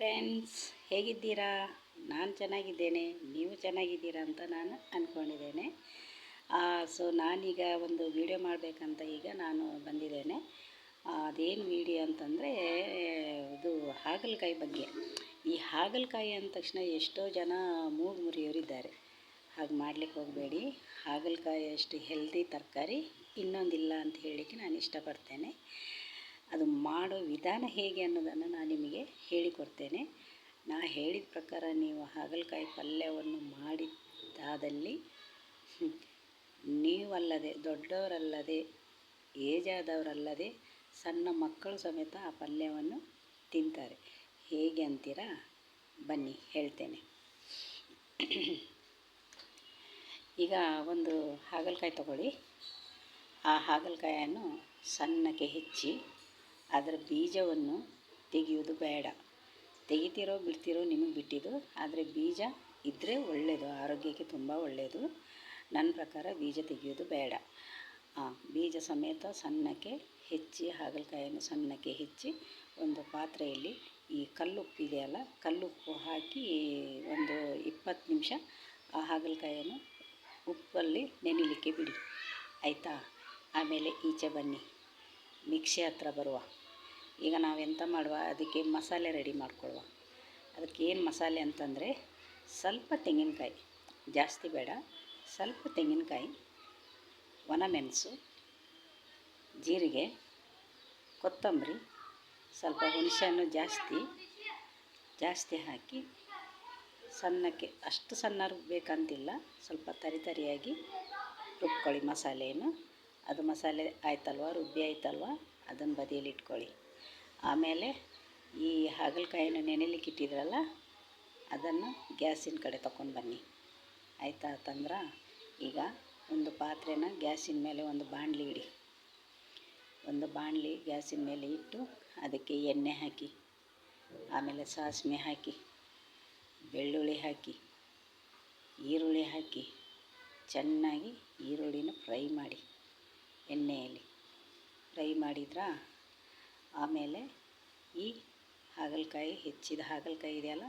Friends, ಹೇಗಿದ್ದೀರಾ? ನಾನು ಚೆನ್ನಾಗಿದ್ದೇನೆ. ನೀವು ಚೆನ್ನಾಗಿದ್ದೀರಾ ಅಂತ ನಾನು ಅಂದ್ಕೊಂಡಿದ್ದೇನೆ. ನಾನೀಗ ಒಂದು ವಿಡಿಯೋ ಮಾಡಬೇಕಂತ ಈಗ ನಾನು ಬಂದಿದ್ದೇನೆ. ಅದೇನು ವಿಡಿಯೋ ಅಂತಂದರೆ, ಇದು ಹಾಗಲಕಾಯಿ ಬಗ್ಗೆ. ಈ ಹಾಗಲಕಾಯಿ ಅಂದ ತಕ್ಷಣ ಎಷ್ಟೋ ಜನ ಮೂಗು ಮುರಿಯೋರಿದ್ದಾರೆ. ಹಾಗೆ ಮಾಡಲಿಕ್ಕೆ ಹೋಗಬೇಡಿ. ಹಾಗಲಕಾಯಿ ಅಷ್ಟು ಹೆಲ್ದಿ ತರಕಾರಿ ಇನ್ನೊಂದಿಲ್ಲ ಅಂತ ಹೇಳಲಿಕ್ಕೆ ನಾನು ಇಷ್ಟಪಡ್ತೇನೆ. ಅದು ಮಾಡೋ ವಿಧಾನ ಹೇಗೆ ಅನ್ನೋದನ್ನು ನಾನು ನಿಮಗೆ ಹೇಳಿಕೊಡ್ತೇನೆ. ನಾ ಹೇಳಿದ ಪ್ರಕಾರ ನೀವು ಹಾಗಲಕಾಯಿ ಪಲ್ಯವನ್ನು ಮಾಡಿದ್ದಾದಲ್ಲಿ ನೀವಲ್ಲದೆ, ದೊಡ್ಡವರಲ್ಲದೆ, ಏಜಾದವರಲ್ಲದೆ ಸಣ್ಣ ಮಕ್ಕಳು ಸಮೇತ ಆ ಪಲ್ಯವನ್ನು ತಿಂತಾರೆ. ಹೇಗೆ ಅಂತೀರಾ? ಬನ್ನಿ ಹೇಳ್ತೇನೆ. ಈಗ ಒಂದು ಹಾಗಲಕಾಯಿ ತಗೊಳ್ಳಿ. ಆ ಹಾಗಲಕಾಯನ್ನು ಸಣ್ಣಕ್ಕೆ ಹೆಚ್ಚಿ ಅದರ ಬೀಜವನ್ನು ತೆಗೆಯುವುದು ಬೇಡ. ತೆಗಿತಿರೋ ಬಿಡ್ತಿರೋ ನಿಮಗೆ ಬಿಟ್ಟಿದ್ದು. ಆದರೆ ಬೀಜ ಇದ್ದರೆ ಒಳ್ಳೆಯದು, ಆರೋಗ್ಯಕ್ಕೆ ತುಂಬ ಒಳ್ಳೆಯದು. ನನ್ನ ಪ್ರಕಾರ ಬೀಜ ತೆಗೆಯೋದು ಬೇಡ. ಬೀಜ ಸಮೇತ ಸಣ್ಣಕ್ಕೆ ಹೆಚ್ಚಿ, ಹಾಗಲಕಾಯನ್ನು ಸಣ್ಣಕ್ಕೆ ಹೆಚ್ಚಿ ಒಂದು ಪಾತ್ರೆಯಲ್ಲಿ ಈ ಕಲ್ಲುಪ್ಪು ಇದೆಯಲ್ಲ, ಕಲ್ಲುಪ್ಪು ಹಾಕಿ ಒಂದು 20 ನಿಮಿಷ ಆ ಹಾಗಲಕಾಯನ್ನು ಉಪ್ಪಲ್ಲಿ ನೆನೆಯಲಿಕ್ಕೆ ಬಿಡಿ. ಆಯಿತಾ? ಆಮೇಲೆ ಈಚೆ ಬನ್ನಿ, ಮಿಕ್ಸಿ ಹತ್ರ ಬರುವ. ಈಗ ನಾವೆಂತ ಮಾಡುವ, ಅದಕ್ಕೆ ಮಸಾಲೆ ರೆಡಿ ಮಾಡ್ಕೊಳ್ಳುವ. ಅದಕ್ಕೆ ಏನು ಮಸಾಲೆ ಅಂತಂದರೆ, ಸ್ವಲ್ಪ ತೆಂಗಿನಕಾಯಿ, ಜಾಸ್ತಿ ಬೇಡ, ಸ್ವಲ್ಪ ತೆಂಗಿನಕಾಯಿ, ಒಣಮೆಣಸು, ಜೀರಿಗೆ, ಕೊತ್ತಂಬರಿ, ಸ್ವಲ್ಪ ಹುಣಸೆಹಣ್ಣು ಜಾಸ್ತಿ ಹಾಕಿ ಸಣ್ಣಕ್ಕೆ, ಅಷ್ಟು ಸಣ್ಣ ರುಬ್ಬಬೇಕಂತಿಲ್ಲ, ಸ್ವಲ್ಪ ತರಿಯಾಗಿ ರುಬ್ಕೊಳ್ಳಿ ಮಸಾಲೆಯನ್ನು. ಅದು ಮಸಾಲೆ ಆಯ್ತಲ್ವ, ರುಬ್ಬಿ ಆಯ್ತಲ್ವ, ಅದನ್ನು ಬದಿಯಲ್ಲಿ ಇಟ್ಕೊಳ್ಳಿ. ಆಮೇಲೆ ಈ ಹಾಗಲಕಾಯನ್ನು ನೆನೆಯಲಿಕ್ಕೆ ಇಟ್ಟಿದ್ರಲ್ಲ, ಅದನ್ನು ಗ್ಯಾಸಿನ ಕಡೆ ತಗೊಂಡು ಬನ್ನಿ. ಆಯಿತಾ ತಂದ್ರೆ? ಈಗ ಒಂದು ಪಾತ್ರೆನ ಗ್ಯಾಸಿನ ಮೇಲೆ ಒಂದು ಬಾಣಲಿ ಇಡಿ. ಒಂದು ಬಾಣಲಿ ಗ್ಯಾಸಿನ ಮೇಲೆ ಇಟ್ಟು ಅದಕ್ಕೆ ಎಣ್ಣೆ ಹಾಕಿ, ಆಮೇಲೆ ಸಾಸಿವೆ ಹಾಕಿ, ಬೆಳ್ಳುಳ್ಳಿ ಹಾಕಿ, ಈರುಳ್ಳಿ ಹಾಕಿ, ಚೆನ್ನಾಗಿ ಈರುಳ್ಳಿನ ಫ್ರೈ ಮಾಡಿ ಎಣ್ಣೆಯಲ್ಲಿ ಫ್ರೈ ಮಾಡಿದ್ರಾ. ಆಮೇಲೆ ಈ ಹಾಗಲಕಾಯಿ, ಹೆಚ್ಚಿದ ಹಾಗಲಕಾಯಿ ಇದೆಯಲ್ಲ,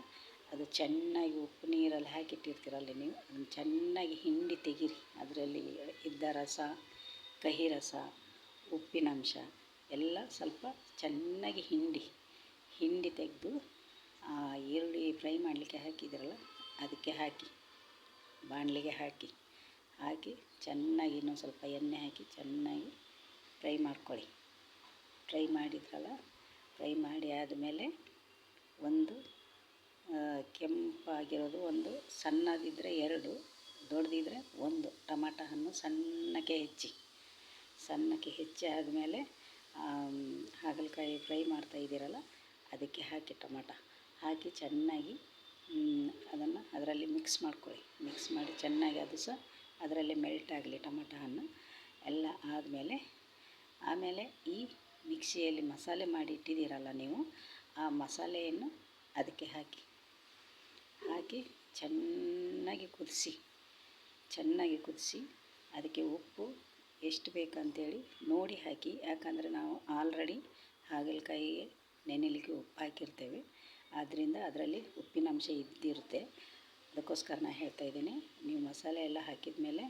ಅದು ಚೆನ್ನಾಗಿ ಉಪ್ಪು ನೀರಲ್ಲಿ ಹಾಕಿಟ್ಟಿರ್ತೀರಲ್ಲ ನೀವು, ಅದನ್ನು ಚೆನ್ನಾಗಿ ಹಿಂಡಿ ತೆಗೀರಿ. ಅದರಲ್ಲಿ ಇದ್ದ ರಸ, ಕಹಿ ರಸ, ಉಪ್ಪಿನಂಶ ಎಲ್ಲ ಸ್ವಲ್ಪ ಚೆನ್ನಾಗಿ ಹಿಂಡಿ ತೆಗೆದು ಆ ಈರುಳ್ಳಿ ಫ್ರೈ ಮಾಡಲಿಕ್ಕೆ ಹಾಕಿದಿರಲ್ಲ, ಅದಕ್ಕೆ ಹಾಕಿ, ಬಾಣಲಿಗೆ ಹಾಕಿ ಚೆನ್ನಾಗಿ ಇನ್ನೊಂದು ಸ್ವಲ್ಪ ಎಣ್ಣೆ ಹಾಕಿ ಚೆನ್ನಾಗಿ ಫ್ರೈ ಮಾಡ್ಕೊಳ್ಳಿ. ಫ್ರೈ ಮಾಡಿದ್ರಲ್ಲ, ಫ್ರೈ ಮಾಡಿ ಆದಮೇಲೆ ಒಂದು ಕೆಂಪಾಗಿರೋದು, ಒಂದು ಸಣ್ಣದಿದ್ದರೆ 2, ದೊಡ್ಡದಿದ್ದರೆ 1 ಟಮಾಟ ಹಣ್ಣು ಸಣ್ಣಕ್ಕೆ ಹೆಚ್ಚಿ ಆದಮೇಲೆ ಹಾಗಲಕಾಯಿ ಫ್ರೈ ಮಾಡ್ತಾಯಿದ್ದೀರಲ್ಲ, ಅದಕ್ಕೆ ಹಾಕಿ ಟಮಾಟ ಹಾಕಿ ಚೆನ್ನಾಗಿ ಅದನ್ನು ಅದರಲ್ಲಿ ಮಿಕ್ಸ್ ಮಾಡ್ಕೊಳ್ಳಿ. ಮಿಕ್ಸ್ ಮಾಡಿ ಚೆನ್ನಾಗಿ ಅದು ಸಹ ಅದರಲ್ಲೇ ಮೆಲ್ಟ್ ಆಗಲಿ ಟಮಾಟ ಹಣ್ಣು ಎಲ್ಲ ಆಮೇಲೆ ಈ ಮಿಕ್ಸಿಯಲ್ಲಿ ಮಸಾಲೆ ಮಾಡಿ ಇಟ್ಟಿದ್ದೀರಲ್ಲ ನೀವು, ಆ ಮಸಾಲೆಯನ್ನು ಅದಕ್ಕೆ ಹಾಕಿ ಚೆನ್ನಾಗಿ ಕುದಿಸಿ ಅದಕ್ಕೆ ಉಪ್ಪು ಎಷ್ಟು ಬೇಕಂತೇಳಿ ನೋಡಿ ಹಾಕಿ. ಯಾಕಂದರೆ ನಾವು ಆಲ್ರೆಡಿ ಹಾಗಲಕಾಯಿಗೆ ನೆನೆಯಲಿಕ್ಕೆ ಉಪ್ಪು ಹಾಕಿರ್ತೇವೆ, ಆದ್ದರಿಂದ ಅದರಲ್ಲಿ ಉಪ್ಪಿನಂಶ ಇದ್ದಿರುತ್ತೆ. ಅದಕ್ಕೋಸ್ಕರ ನಾನು ಹೇಳ್ತಾಯಿದ್ದೀನಿ. ನೀವು ಮಸಾಲೆ ಎಲ್ಲ ಹಾಕಿದ ಮೇಲೆ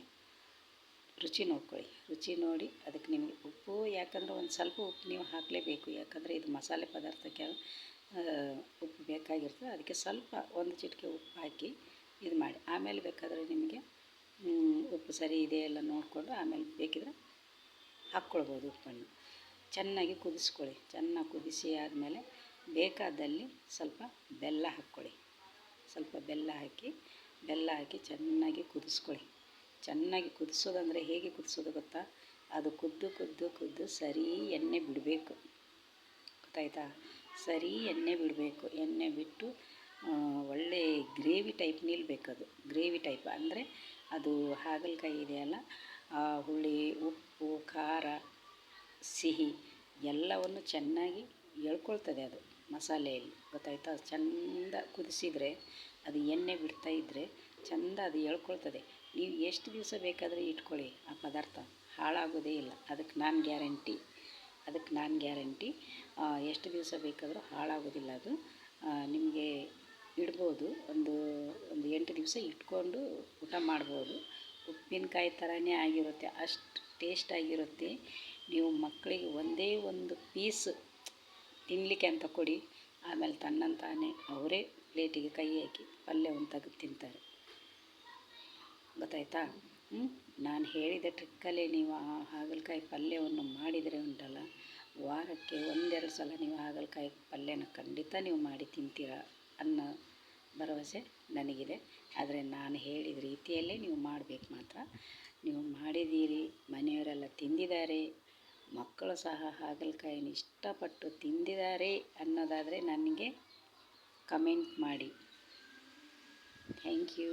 ರುಚಿ ನೋಡ್ಕೊಳ್ಳಿ. ರುಚಿ ನೋಡಿ ಅದಕ್ಕೆ ನಿಮಗೆ ಉಪ್ಪು, ಯಾಕಂದರೆ ಒಂದು ಸ್ವಲ್ಪ ಉಪ್ಪು ನೀವು ಹಾಕಲೇಬೇಕು. ಯಾಕಂದರೆ ಇದು ಮಸಾಲೆ ಪದಾರ್ಥಕ್ಕೆ ಉಪ್ಪು ಬೇಕಾಗಿರ್ತದೆ. ಅದಕ್ಕೆ ಸ್ವಲ್ಪ ಒಂದು ಚಿಟಿಕೆ ಉಪ್ಪು ಹಾಕಿ ಇದು ಮಾಡಿ. ಆಮೇಲೆ ಬೇಕಾದರೆ ನಿಮಗೆ ಉಪ್ಪು ಸರಿ ಇದೆ ಎಲ್ಲ ನೋಡಿಕೊಂಡು ಆಮೇಲೆ ಬೇಕಿದ್ರೆ ಹಾಕ್ಕೊಳ್ಬೋದು ಉಪ್ಪನ್ನು. ಚೆನ್ನಾಗಿ ಕುದಿಸ್ಕೊಳ್ಳಿ. ಚೆನ್ನಾಗಿ ಕುದಿಸಿ ಆದಮೇಲೆ ಬೇಕಾದಲ್ಲಿ ಸ್ವಲ್ಪ ಬೆಲ್ಲ ಹಾಕ್ಕೊಳ್ಳಿ. ಸ್ವಲ್ಪ ಬೆಲ್ಲ ಹಾಕಿ ಚೆನ್ನಾಗಿ ಕುದಿಸ್ಕೊಳ್ಳಿ. ಚೆನ್ನಾಗಿ ಕುದಿಸೋದಂದರೆ ಹೇಗೆ ಕುದಿಸೋದು ಗೊತ್ತಾ? ಅದು ಕುದ್ದು ಸರಿ ಎಣ್ಣೆ ಬಿಡಬೇಕು. ಗೊತ್ತಾಯ್ತಾ? ಸರಿ ಎಣ್ಣೆ ಬಿಡಬೇಕು. ಎಣ್ಣೆ ಬಿಟ್ಟು ಒಳ್ಳೆ ಗ್ರೇವಿ ಟೈಪ್ ನಿಲ್ಲಬೇಕದು. ಗ್ರೇವಿ ಟೈಪ್ ಅಂದರೆ ಅದು ಹಾಗಲಕಾಯಿ ಇದೆಯಲ್ಲ, ಹುಳಿ, ಉಪ್ಪು, ಖಾರ, ಸಿಹಿ ಎಲ್ಲವನ್ನು ಚೆನ್ನಾಗಿ ಎಳ್ಕೊಳ್ತದೆ ಅದು ಮಸಾಲೆಯಲ್ಲಿ. ಗೊತ್ತಾಯ್ತಾ? ಚೆಂದ ಕುದಿಸಿದರೆ, ಅದು ಎಣ್ಣೆ ಬಿಡ್ತಾಯಿದ್ರೆ ಚೆಂದ ಅದು ಎಳ್ಕೊಳ್ತದೆ. ನೀವು ಎಷ್ಟು ದಿವಸ ಬೇಕಾದರೆ ಇಟ್ಕೊಳ್ಳಿ, ಆ ಪದಾರ್ಥ ಹಾಳಾಗೋದೇ ಇಲ್ಲ. ಅದಕ್ಕೆ ನಾನು ಗ್ಯಾರಂಟಿ. ಎಷ್ಟು ದಿವಸ ಬೇಕಾದರೂ ಹಾಳಾಗೋದಿಲ್ಲ ಅದು. ನಿಮಗೆ ಇಡ್ಬೋದು, ಒಂದು 8 ದಿವಸ ಇಟ್ಕೊಂಡು ಊಟ ಮಾಡ್ಬೋದು. ಉಪ್ಪಿನಕಾಯಿ ಥರನೇ ಆಗಿರುತ್ತೆ, ಅಷ್ಟು ಟೇಸ್ಟಾಗಿರುತ್ತೆ. ನೀವು ಮಕ್ಕಳಿಗೆ ಒಂದೇ ಒಂದು ಪೀಸ್ ತಿನ್ನಲಿಕ್ಕೆ ಅಂತ ಕೊಡಿ, ಆಮೇಲೆ ತನ್ನಂತಾನೇ ಅವರೇ ಪ್ಲೇಟಿಗೆ ಕೈ ಹಾಕಿ ಪಲ್ಯವನ್ನು ತೆಗೆದು ತಿಂತಾರೆ. ಗೊತ್ತಾಯ್ತಾ? ನಾನು ಹೇಳಿದ ಟ್ರಿಕ್ಕಲ್ಲೇ ನೀವು ಆ ಹಾಗಲಕಾಯಿ ಪಲ್ಯವನ್ನು ಮಾಡಿದರೆ ಉಂಟಲ್ಲ, ವಾರಕ್ಕೆ 1-2 ಸಲ ನೀವು ಹಾಗಲಕಾಯಿ ಪಲ್ಯನ ಖಂಡಿತ ನೀವು ಮಾಡಿ ತಿಂತೀರಾ ಅನ್ನೋ ಭರವಸೆ ನನಗಿದೆ. ಆದರೆ ನಾನು ಹೇಳಿದ ರೀತಿಯಲ್ಲೇ ನೀವು ಮಾಡಬೇಕು ಮಾತ್ರ. ನೀವು ಮಾಡಿದ್ದೀರಿ, ಮನೆಯವರೆಲ್ಲ ತಿಂದಿದ್ದಾರೆ, ಮಕ್ಕಳು ಸಹ ಹಾಗಲಕಾಯಿನ ಇಷ್ಟಪಟ್ಟು ತಿಂದಿದ್ದಾರೆ ಅನ್ನೋದಾದರೆ ನನಗೆ ಕಮೆಂಟ್ ಮಾಡಿ. Thank you.